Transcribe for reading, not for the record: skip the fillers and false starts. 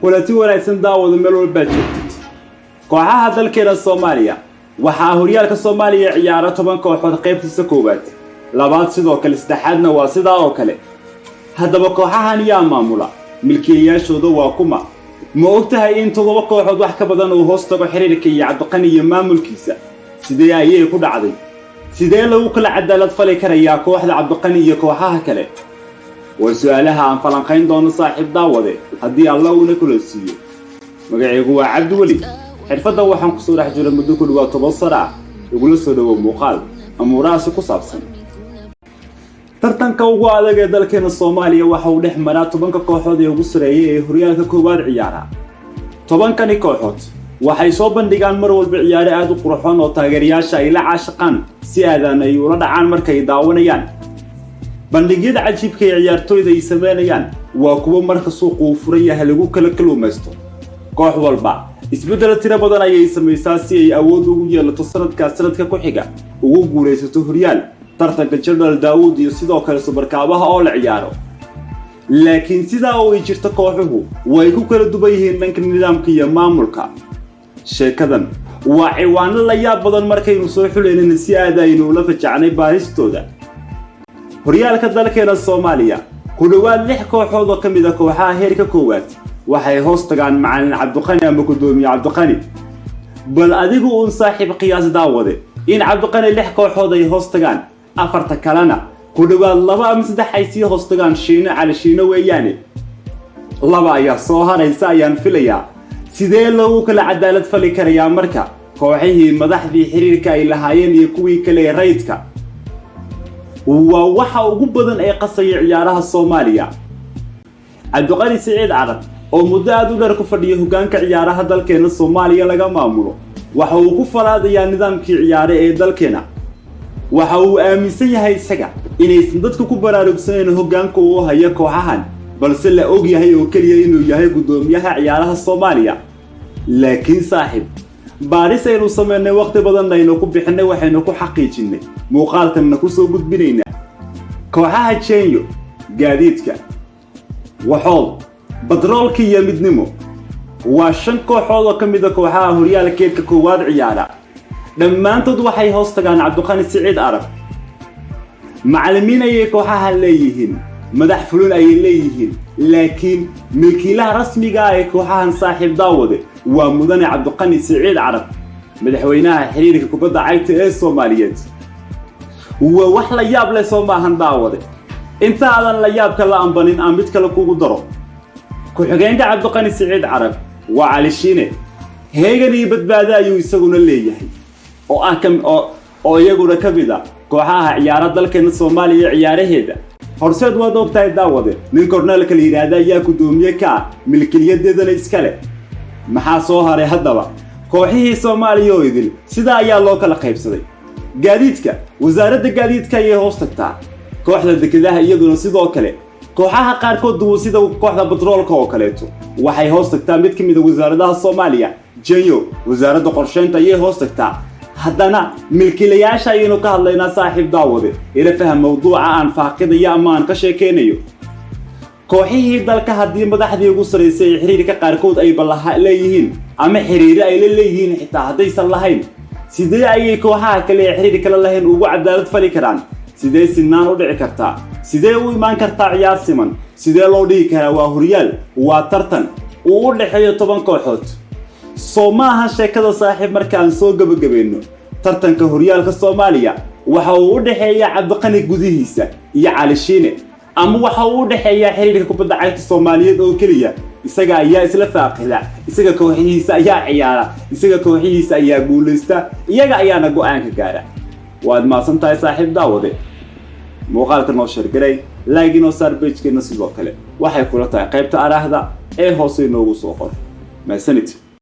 kulanti wanaagsan daawada meel walba joogtid kooxaha dalkeena Soomaaliya waxa horyaalka Soomaaliya ciyaaro 10 kooxood qaybtiisa koowaad labaad sidoo kale saddexaadna waa sidaa oo kale haddaba kooxahan yaa maamula milkiilayaashooda waa kuma ma ogtahay in 7 kooxood wax ka badan oo hoos tago xiriirka iyo Cabdiqani iyo maamulkiisa sidee ayay ku dhacday sidee lagu kala cadaalad fali karayaa kooxda Cabdiqani iyo kooxaha kale وسؤالها عن فلانقين دون صاحب داوده هدي الله ونكل السيو مقعيقوا عبد ولي حرفة وحن قصور حجر المدوك الوقت بصرع يقولوا سلو مقال أموراسي قصابسا ترتن كوغو على دالكين الصومالية وحاول حمرات طبانك كوحود يقصر ايه هريالك كوباد عيارها طبانكني كوحود waxay soo bandhigaan mar walba ciyaare aad u qurxoon oo taageerayaasha ay la caashaqaan si aadan ay ula dhacaan markay daawanayaan bandhigyada cajiibka ee ciyaartooyda ay sameeyaan waa kuwa marka suuqu furan yahay lagu kala kaluumaysto koox walba isbedel tiro badan ayay sameeysaa si ay awood ugu yeelato sanadka ku xiga ugu guuleysato horyaal tartanka General Daawud iyo sidoo kale subarkaabaha oo la ciyaaro laakiin sidaa oo ay jirto kooxuhu way ku kala duwan yihiin dhanka nidaamka iyo maamulka sheekadan waa ciwaan la yaab badan markaynu soo xuleynay si aad aynu la fajacnay baaristooda horyaalka dalkeena Soomaaliya ku dhawaad 6 kooxood oo kamid ah kooxaha heerka koowaad waxay hoos tagaan macallin Cabdiqani ama gudoomiye Cabdiqani bal adigu uu saaxiib qiyaas daawade in Cabdiqani 6 kooxood ay hoos tagaan afarta kalena ku dhawaad 2 ama 3 ay sii hoos tagaan shiina cali shiina weeyaane laba ayaa soo haraysa ayaan filayaa sidee loogu kala cadaalad fali karayaa marka kooxihii madaxdii xiriirka ay lahaayeen iyo kuwii kale raydka waxa ugu badan ee qasaya ciyaaraha Soomaaliya Cabdiqani Saciid Carab oo muddo aad u dheer ku fadhiyo hoggaanka ciyaaraha dalkeena Soomaaliya laga maamulo waxa uu ku falaadayaa nidaamkii ciyaare ee dalkeena waxa uu aaminsan yahay isaga inaysan dadku ku baraarugsaneen hoggaanka uu hayo kooxahan balse la og yahay oo kaliya inuu yahay gudoomiyaha ciyaaraha Soomaaliya laakiin saaxiib baaris aynu sameynay waqti badan aynu ku bixinay waxaynu ku xaqiijinay muuqaalkan ku soo gudbinayna kooxaha Kenya gaadiidka waxool badroolka iyo midnimo waa 5 kooxood oo kamid ah kooxaha horyaalka koowaad ciyaara dhammaantood waxay hoos tagaan Cabdiqani Saciid Carab macallimiin ay kooxaha leeyihiin madax fulin ay leeyihiin laakiin milkiilaha rasmiga ah ee kooxahan saaxiib daawade waa mudane Cabdiqani Saciid Carab madaxweynaha xiriirka kubadda cagta ee Soomaaliyeed wax la yaab leh soo maahan daawade inta aadan la yaabka la ambanin aan mid kale kugu daro ku xigeenka Cabdiqani Saciid Carab waa cali shiine heegan iyo badbaado ayuu isaguna leeyahay oo iyaguna kamida kooxaha ciyaara dalkeena Soomaaliya ciyaaraheeda horseed waa doogtay daawade nin korneelka la yiraahdo ayaa gudoomiye ka milkiiladeedana iska leh maxaa soo haray haddaba kooxihii Soomaaliya oo idil sida ayaa loo kala qaybsaday gaadiidka wasaaradda gaadiidka ay hoos tagtaa kooxda dekedaha iyaduna sidoo kale kooxaha qaarkood sida kooxda batroolka oo kaleeto waxay hoos tagtaa mid kamid ah wasaaradaha Soomaaliya Kenya wasaaradda qorsheynta ay hoos tagtaa haddana milkiilayaasha ayaynu ka hadlaynaa saaxiib daawade ila faham mawduuca aan faaqidaya ama aan ka sheekeynayo kooxihii dalka haddii madaxdii ugu sareysay xiriirka qaarkood ay balaha leeyihiin ama xiriir ay leeyihiin xitaa haddaysan lahayn sidee ayay kooxaha kale xiriir kala lahayn ugu cadaalad fali karaan sidee sinaan u dhici kartaa sidee u imaan kartaa ciyaar siman sidee loo dhigi karaa waa horyaal waa tartan uu u dhaxeeyo 10 kooxood Soomaha sheekada saaxiib markaan soo gabagabeeyno tartanka horyaalka Soomaaliya waxa uu u dhaxeeyaa Cabdiqani gudihiisa iyo Cali Shiine ama waxa uu u dhaxeeyaa xiriirka kubadda cagta Soomaaliyeed oo kaliya isaga ayaa isla faaqida isaga kooxihiisa ayaa ciyaara isaga kooxihiisa ayaa guuleysta iyaga ayaana go'aan ka gaara waad maasantahay saaxiib daawade muuqaalka noo share garay like inoo saar page-keena sidoo kale waxay kula tahay qaybta araahda ee hoos inoogu soo qor maasanid